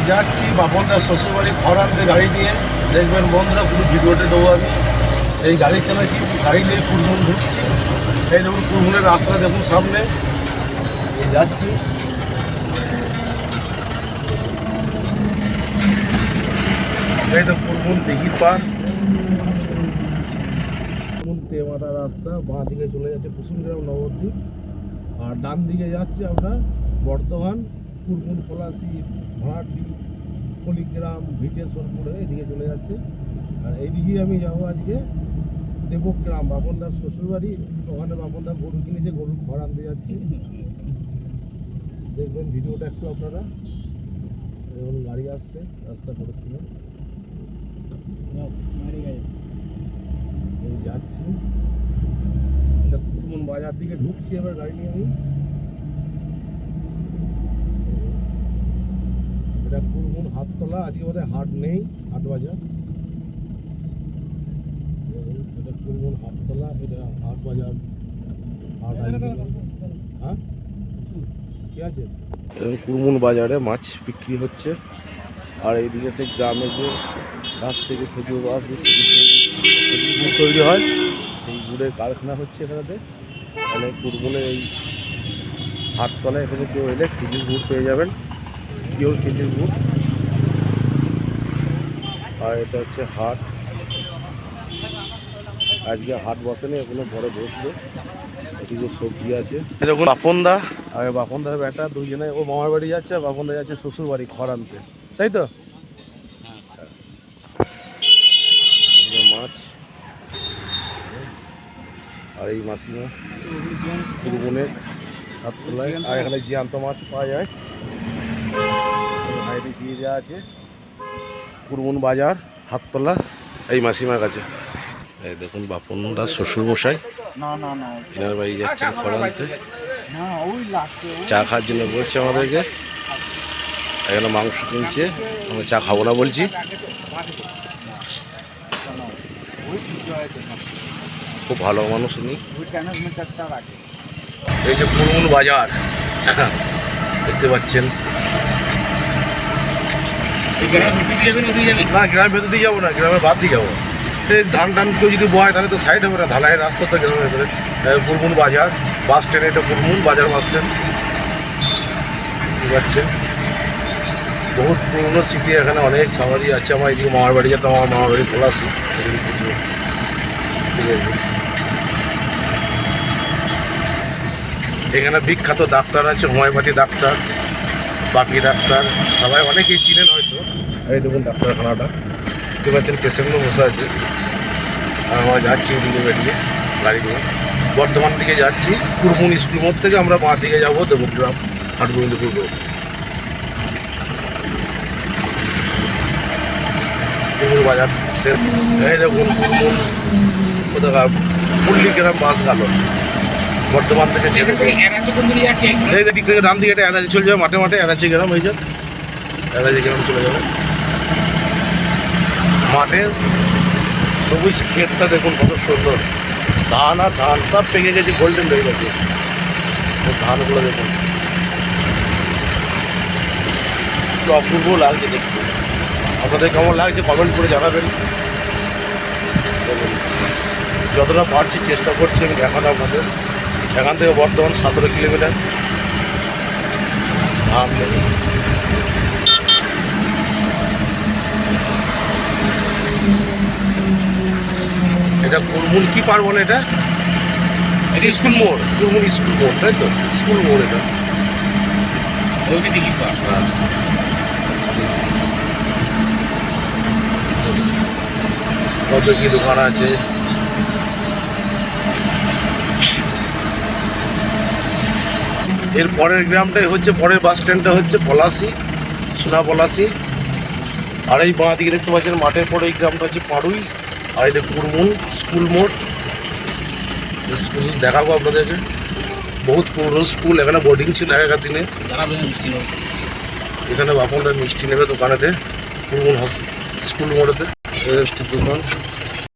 যাচ্ছি বাপনদার শ্বশুরবাড়ি ঘর আনতে গাড়ি নিয়ে। দেখবেন বন্ধুরা পুরো ভিডিওতে দেবো আমি। এই গাড়ি চালাচ্ছি, গাড়ি নিয়ে কুরমুন ঢুকছি। এই দেখুন কুরমুনের রাস্তা দেখুন সামনে যাচ্ছি। এই তো কুরমুন দিঘির পার, তেমারা রাস্তা। বাঁ দিকে চলে যাচ্ছে কুসুমগ্রাম নবদ্বীপ, আর ডান দিকে যাচ্ছে আপনার বর্ধমান, কুরমুন, পলাশি, ভাড়াটি, কলিগ্রাম, ভিটেশ্বরপুরে এদিকে চলে যাচ্ছে। আর এইদিকে আমি যাবো আজকে দেবগ্রাম, বাপনদার শ্বশুরবাড়ি। ওখানে বাপনদার গরু কিনেছে, গরুর ঘর আনতে যাচ্ছি। দেখবেন ভিডিওটা একটু আপনারা। এখন গাড়ি আসছে, রাস্তা পড়েছিল, যাচ্ছি। এটা কুরমুন বাজার দিকে ঢুকছি এবার গাড়ি নিয়ে আমি। এটা কুরমুন হাটতলা, আজকে বোধহয় হাট নেই, হাট বাজার। এটা কুরমুন হাটতলা, এটা হাট বাজার। হ্যাঁ কি আছে? কুরমুন বাজারে মাছ বিক্রি হচ্ছে। আর এইদিকে সেই গ্রামে যে গাছ থেকে খেজুর রস গুড় তৈরি হয়, সেই গুড়ের কারখানা হচ্ছে এখানেতে। তাহলে কুরমুনের এই হাটতলায় এখানে কেউ এলে খেজুর গুড় পেয়ে যাবেন, পিওর খেজুর গুড়। আর এটা হচ্ছে হাট, আজকে হাট বসেনি, এখনো পরে বসবে। এদিকে সবজি আছে। দেখুন বাপনদা আর বাপনদার বেটা দুইজনে, ও মামার বাড়ি যাচ্ছে আর বাপনদা যাচ্ছে শ্বশুর বাড়ি ঘর আনতে, তাই তো? মাছ। আর এই মাসিমা কুরমুনের হাটতলায়, আর এখানে জ্যান্ত মাছ পাওয়া যায়। বাইরে দিয়ে যা আছে কুরমুন বাজার হাটতলা, এই মাসিমার কাছে। এই দেখুন বাপনদার শ্বশুরমশাই এনার বাড়ি যাচ্ছেন ঘর আনতে, চা খাওয়ার জন্য বলছে আমাদেরকে। এখানে মাংস কিনছে, আমরা চা খাবো না বলছি। খুব ভালো মানুষ উনি। এই যে কুরমুন বাজার দেখতে পাচ্ছেন। না গ্রামের ভেতর দিয়ে যাবো না, গ্রামের বাদ দিয়ে যাবো। ধান টান কেউ যদি বয় তাহলে তো সাইড হবে না, ঢালাই রাস্তা তো গ্রামের ভেতরে। কুরমুন বাজার বাস স্ট্যান্ড, এটা কুরমুন বাজার বাস স্ট্যান্ড, বুঝতে পারছেন। বহুত পুরনো স্মৃতি, এখানে অনেক সাওয়ারি আছে। আমার এদিকে মামার বাড়ি যেতাম, আমার মামার বাড়ি পলাশি। ঠিক আছে, এখানে বিখ্যাত ডাক্তার আছে, হোমিওপ্যাথি ডাক্তার, বাপি ডাক্তার, সবাই অনেকেই চিনেন হয়তো। এই দেখুন ডাক্তারখানাটা, দেখতে পাচ্ছেন পেশেন্টও বসে আছে। আর আমরা যাচ্ছি এদিকে বেরিয়ে গাড়ি নিয়ে, বর্ধমান দিকে যাচ্ছি। কুরমুন স্কুল মোড় থেকে আমরা বাঁ দিকে যাবো দেবগ্রাম, হাটগোবিন্দপুর রোড। কুরমুন বাজার এই দেখুন কুরমুন কোথাকার পল্লীগ্রাম বাস গেল বর্ধমান থেকে। এই দিক থেকে ডান দিকে এটা এরাচি চলে যাবে, মাঠে মাঠে এরাচি গ্রাম, এই যে এরাচি গ্রাম চলে যাবে। মাঠে সবুজ ক্ষেতটা দেখুন কত সুন্দর, ধান আর ধান সব পেকে গেছে, গোল্ডেন হয়ে গেছে ধানগুলো দেখুন, একটু অপূর্ব লাগছে দেখতে। আপনাদের কেমন লাগছে কমেন্ট করে জানাবেন। যতটা পারছি চেষ্টা করছি আমি দেখানো আপনাদের। এখান থেকে বর্ধমান 17 কিলোমিটার। ধান এটা কুরমুন কি পার বলে, এটা স্কুল মোড়, কুরমুন স্কুল মোড়, তাই তো? স্কুল মোড় এটা। হ্যাঁ, কত কি দোকান আছে। এর পরের গ্রামটাই হচ্ছে, পরের বাস স্ট্যান্ডটা হচ্ছে পলাশি, সোনা পলাশি। আর এই বাঁ দিকে দেখতে পাচ্ছেন মাঠের পরে এই গ্রামটা হচ্ছে পাড়ুই। আর এটা কুরমুন স্কুল মোড়। স্কুল দেখাবো আপনাদেরকে, বহুত পুরনো স্কুল, এখানে বোর্ডিং ছিল আগেকার দিনে। এখানে বাপনরা মিষ্টি নেবে দোকানেতে, কুরমুন স্কুল মোড়েতে মিষ্টির দোকান।